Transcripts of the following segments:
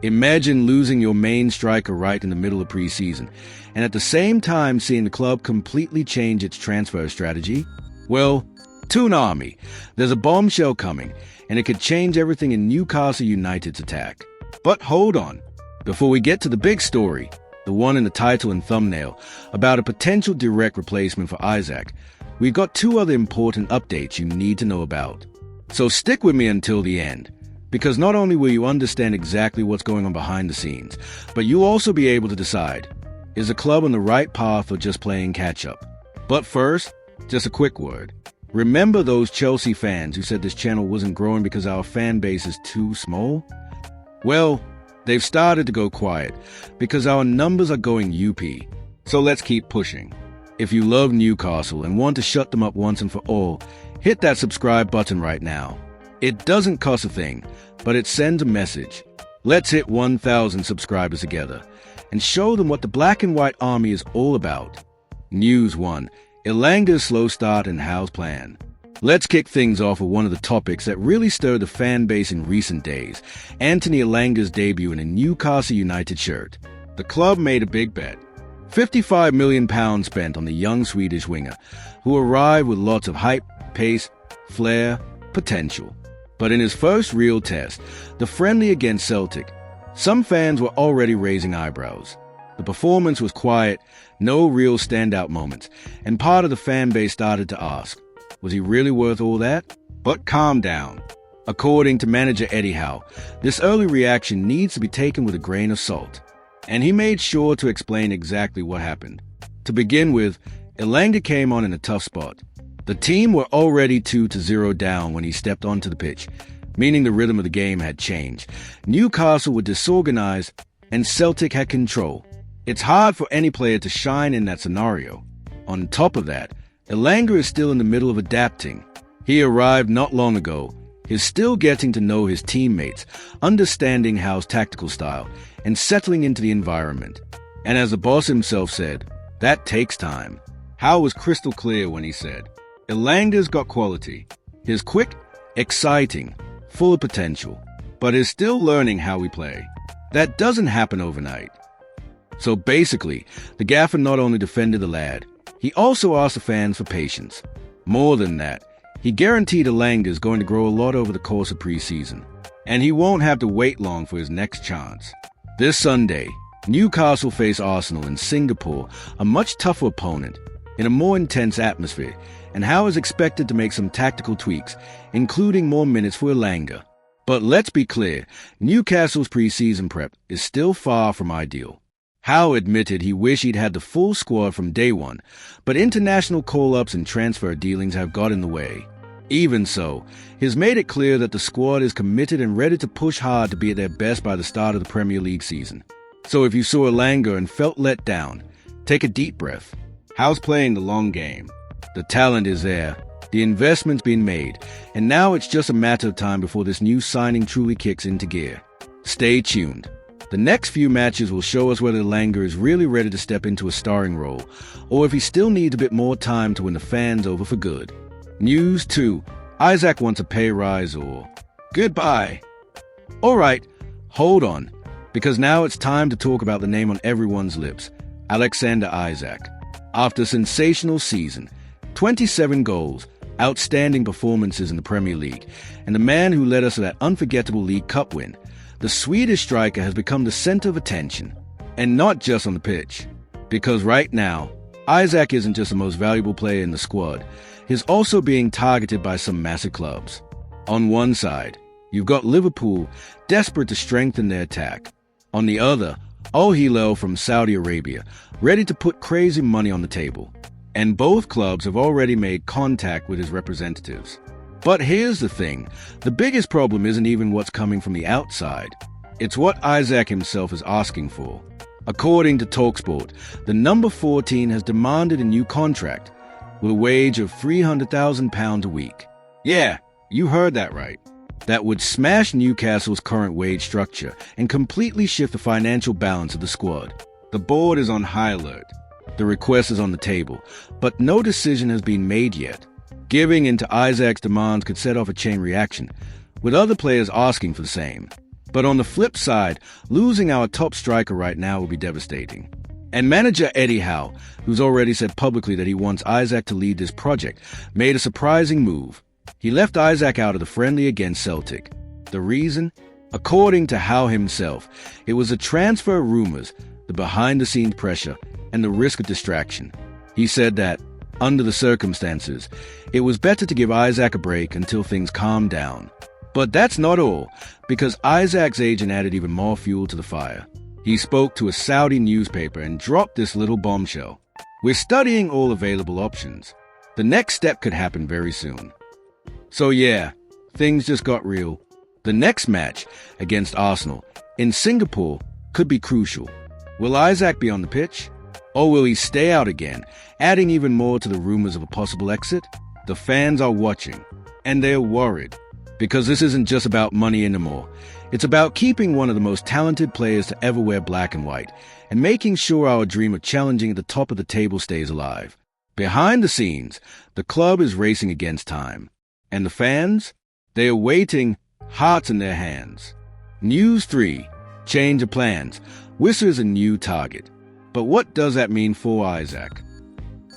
Imagine losing your main striker right in the middle of preseason, and at the same time seeing the club completely change its transfer strategy. Well, Toon Army, there's a bombshell coming, and it could change everything in Newcastle United's attack. But hold on, before we get to the big story, the one in the title and thumbnail, about a potential direct replacement for Isak, we've got two other important updates you need to know about. So stick with me until the end, because not only will you understand exactly what's going on behind the scenes, but you'll also be able to decide, is the club on the right path or just playing catch-up? But first, just a quick word. Remember those Chelsea fans who said this channel wasn't growing because our fan base is too small? Well, they've started to go quiet because our numbers are going UP. So let's keep pushing. If you love Newcastle and want to shut them up once and for all, hit that subscribe button right now. It doesn't cost a thing, but it sends a message. Let's hit 1,000 subscribers together and show them what the Black and White Army is all about. News 1. Elanga's slow start and Howe's plan. Let's kick things off with one of the topics that really stirred the fan base in recent days, Anthony Elanga's debut in a Newcastle United shirt. The club made a big bet. £55 million spent on the young Swedish winger, who arrived with lots of hype, pace, flair, potential. But in his first real test, the friendly against Celtic, some fans were already raising eyebrows. The performance was quiet, no real standout moments, and part of the fan base started to ask, was he really worth all that? But calm down. According to manager Eddie Howe, this early reaction needs to be taken with a grain of salt. And he made sure to explain exactly what happened. To begin with, Elanga came on in a tough spot. The team were already 2-0 down when he stepped onto the pitch, meaning the rhythm of the game had changed. Newcastle were disorganized, and Celtic had control. It's hard for any player to shine in that scenario. On top of that, Elanga is still in the middle of adapting. He arrived not long ago. He's still getting to know his teammates, understanding Howe's tactical style, and settling into the environment. And as the boss himself said, that takes time. Howe was crystal clear when he said, Elanga's got quality. He's quick, exciting, full of potential, but is still learning how we play. That doesn't happen overnight. So basically, the gaffer not only defended the lad, he also asked the fans for patience. More than that, he guaranteed Elanga is going to grow a lot over the course of preseason, and he won't have to wait long for his next chance. This Sunday, Newcastle face Arsenal in Singapore, a much tougher opponent, in a more intense atmosphere, and Howe is expected to make some tactical tweaks, including more minutes for Elanga. But let's be clear, Newcastle's preseason prep is still far from ideal. Howe admitted he wished he'd had the full squad from day one, but international call-ups and transfer dealings have got in the way. Even so, he's made it clear that the squad is committed and ready to push hard to be at their best by the start of the Premier League season. So if you saw Elanga and felt let down, take a deep breath. Howe's playing the long game. The talent is there, the investment's been made, and now it's just a matter of time before this new signing truly kicks into gear. Stay tuned. The next few matches will show us whether Elanga is really ready to step into a starring role, or if he still needs a bit more time to win the fans over for good. News 2. Isak wants a pay rise or goodbye. Alright, hold on, because now it's time to talk about the name on everyone's lips, Alexander Isak. After a sensational season, 27 goals, outstanding performances in the Premier League, and the man who led us to that unforgettable League Cup win, the Swedish striker has become the center of attention. And not just on the pitch. Because right now, Isak isn't just the most valuable player in the squad, he's also being targeted by some massive clubs. On one side, you've got Liverpool, desperate to strengthen their attack. On the other, Al Hilal from Saudi Arabia, ready to put crazy money on the table. And both clubs have already made contact with his representatives. But here's the thing, the biggest problem isn't even what's coming from the outside. It's what Isak himself is asking for. According to TalkSport, the number 14 has demanded a new contract, with a wage of £300,000 a week. Yeah, you heard that right. That would smash Newcastle's current wage structure and completely shift the financial balance of the squad. The board is on high alert. The request is on the table, but no decision has been made yet. Giving in to Isak's demands could set off a chain reaction, with other players asking for the same. But on the flip side, losing our top striker right now will be devastating. And manager Eddie Howe, who's already said publicly that he wants Isak to lead this project, made a surprising move. He left Isak out of the friendly against Celtic. The reason? According to Howe himself, it was the transfer rumors, the behind-the-scenes pressure, and the risk of distraction. He said that, under the circumstances, it was better to give Isak a break until things calmed down. But that's not all, because Isak's agent added even more fuel to the fire. He spoke to a Saudi newspaper and dropped this little bombshell. We're studying all available options. The next step could happen very soon. So yeah, things just got real. The next match, against Arsenal, in Singapore, could be crucial. Will Isak be on the pitch? Or will he stay out again, adding even more to the rumors of a possible exit? The fans are watching, and they're worried. Because this isn't just about money anymore. It's about keeping one of the most talented players to ever wear black and white, and making sure our dream of challenging at the top of the table stays alive. Behind the scenes, the club is racing against time. And the fans? They are waiting, hearts in their hands. News 3. Change of plans. Wissa is a new target. But what does that mean for Isak?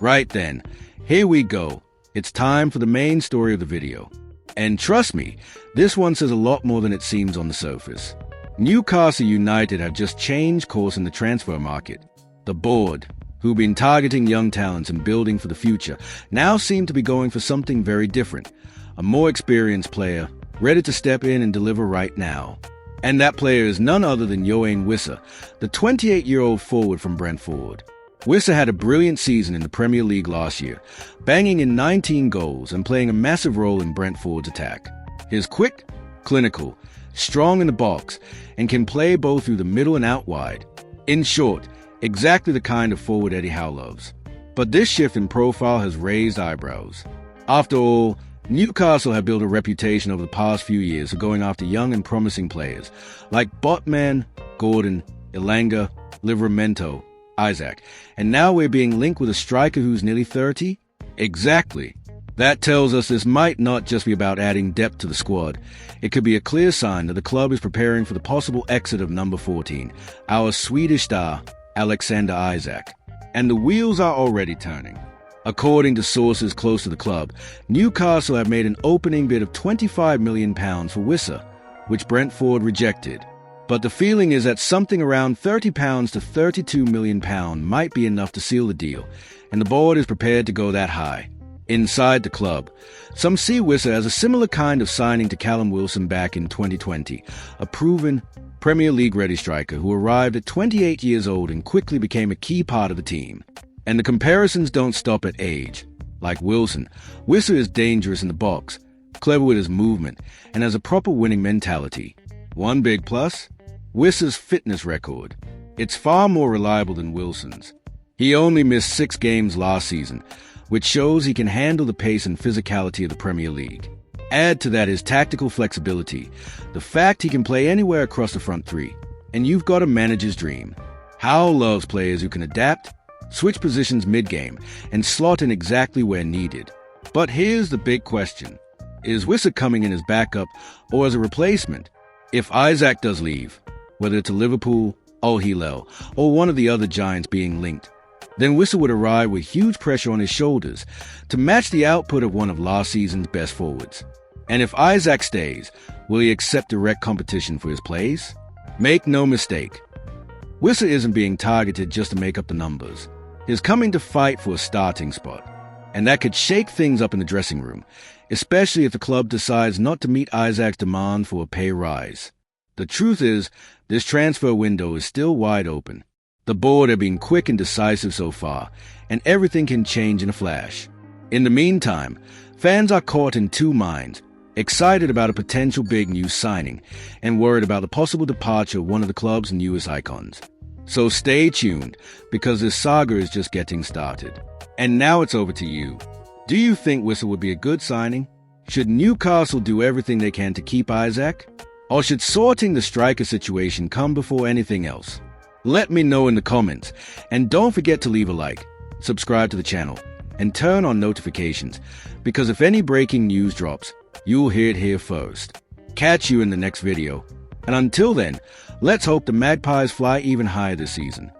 Right then, here we go. It's time for the main story of the video. And trust me, this one says a lot more than it seems on the surface. Newcastle United have just changed course in the transfer market. The board, who've been targeting young talents and building for the future, now seem to be going for something very different. A more experienced player, ready to step in and deliver right now. And that player is none other than Yoane Wissa, the 28-year-old forward from Brentford. Wissa had a brilliant season in the Premier League last year, banging in 19 goals and playing a massive role in Brentford's attack. He's quick, clinical, strong in the box, and can play both through the middle and out wide. In short, exactly the kind of forward Eddie Howe loves. But this shift in profile has raised eyebrows. After all, Newcastle have built a reputation over the past few years of going after young and promising players like Botman, Gordon, Elanga, Livramento, Isak, and now we're being linked with a striker who's nearly 30? Exactly. That tells us this might not just be about adding depth to the squad. It could be a clear sign that the club is preparing for the possible exit of number 14, our Swedish star, Alexander Isak. And the wheels are already turning. According to sources close to the club, Newcastle have made an opening bid of £25 million for Wissa, which Brentford rejected. But the feeling is that something around £30 to £32 million might be enough to seal the deal, and the board is prepared to go that high. Inside the club, some see Wissa as a similar kind of signing to Callum Wilson back in 2020, a proven Premier League-ready striker who arrived at 28 years old and quickly became a key part of the team. And the comparisons don't stop at age. Like Wilson, Wissa is dangerous in the box, clever with his movement, and has a proper winning mentality. One big plus? Wissa's fitness record. It's far more reliable than Wilson's. He only missed 6 games last season, which shows he can handle the pace and physicality of the Premier League. Add to that his tactical flexibility, the fact he can play anywhere across the front three, and you've got a manager's dream. Howe loves players who can adapt, switch positions mid-game, and slot in exactly where needed. But here's the big question. Is Wissa coming in as backup or as a replacement? If Isak does leave, whether to Liverpool, Al Hilal, or one of the other giants being linked, then Wissa would arrive with huge pressure on his shoulders to match the output of one of last season's best forwards. And if Isak stays, will he accept direct competition for his place? Make no mistake, Wissa isn't being targeted just to make up the numbers. He's coming to fight for a starting spot. And that could shake things up in the dressing room, especially if the club decides not to meet Isak's demand for a pay rise. The truth is, this transfer window is still wide open. The board have been quick and decisive so far, and everything can change in a flash. In the meantime, fans are caught in two minds, excited about a potential big new signing, and worried about the possible departure of one of the club's newest icons. So stay tuned, because this saga is just getting started. And now it's over to you. Do you think Wissa would be a good signing? Should Newcastle do everything they can to keep Isak? Or should sorting the striker situation come before anything else? Let me know in the comments, and don't forget to leave a like, subscribe to the channel, and turn on notifications, because if any breaking news drops, you'll hear it here first. Catch you in the next video. And until then, let's hope the Magpies fly even higher this season.